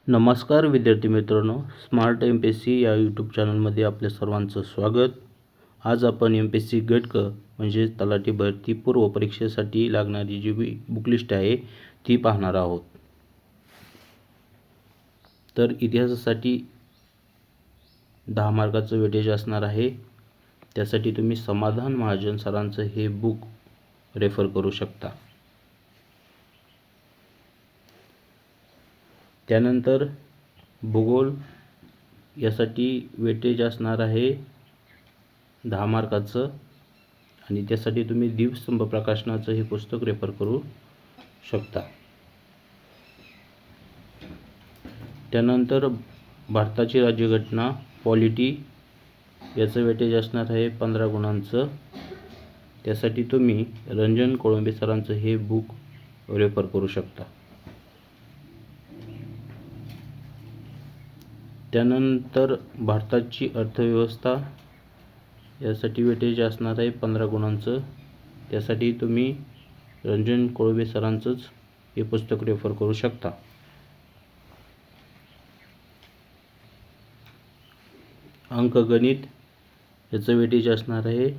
नमस्कार विद्यार्थी मित्रांनो, स्मार्ट MPSC या यूट्यूब चॅनलमध्ये आपल्या सर्वांचं स्वागत। आज आपण MPSC गट क म्हणजे तलाठी भरती पूर्व परीक्षेसाठी लागणारी जी बुक लिस्ट आहे ती पाहणार आहोत। तर इतिहासासाठी 10 मार्काचं वेटेज असणार आहे। त्यासाठी तुम्ही समाधान महाजन सरांचं हे बुक रेफर करू शकता। त्यानंतर भूगोल यासाठी वेटेज असणार आहे 10 मार्काचं आणि त्यासाठी तुम्ही दीपस्तंभ प्रकाशनाचं हे पुस्तक रेफर करू शकता। त्यानंतर भारताची राज्यघटना पॉलिटी याचं वेटेज असणार आहे 15 गुणांचं। त्यासाठी तुम्ही रंजन कोळंबे सरांचं हे बुक रेफर करू शकता। त्यानंतर भारताची अर्थव्यवस्था यासाठी वेटेज असणार आहे 15 गुणांचं। त्यासाठी तुम्ही रंजन कोळंबे सरांचंच हे पुस्तक रेफर करू शकता। अंकगणित याचं वेटेज असणार आहे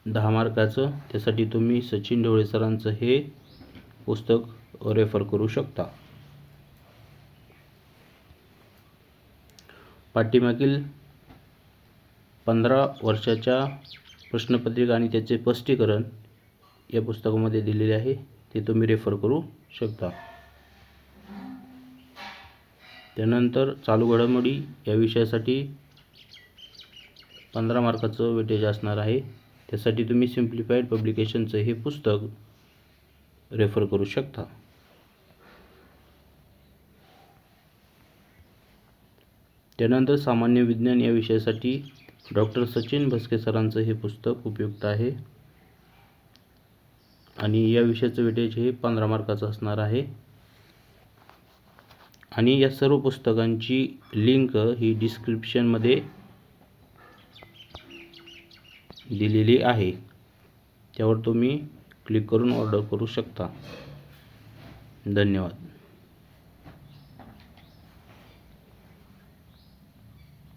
10 मार्काचं। त्यासाठी तुम्ही सचिन ढवळे सरांचं हे पुस्तक रेफर करू शकता। पाठीमागील 15 वर्षाच्या प्रश्नपत्रिका आणि त्याचे स्पष्टीकरण या पुस्तकामध्ये दिलेले आहे, ते तुम्ही रेफर करू शकता। त्यानंतर चालू घडामोडी या विषयासाठी 15 मार्काचं वेटेज असणार आहे। त्यासाठी तुम्ही सिम्प्लिफाईड पब्लिकेशनचं हे पुस्तक रेफर करू शकता। त्यानंतर सामान्य विज्ञान या विषयासाठी डॉक्टर सचिन भस्के सरांचं हे पुस्तक उपयुक्त आहे आणि या विषयाचं वेटेज हे 15 मार्काचं असणार आहे। आणि या सर्व पुस्तकांची लिंक ही डिस्क्रिप्शनमध्ये दिलेली आहे, त्यावर तुम्ही क्लिक करून ऑर्डर करू शकता। धन्यवाद।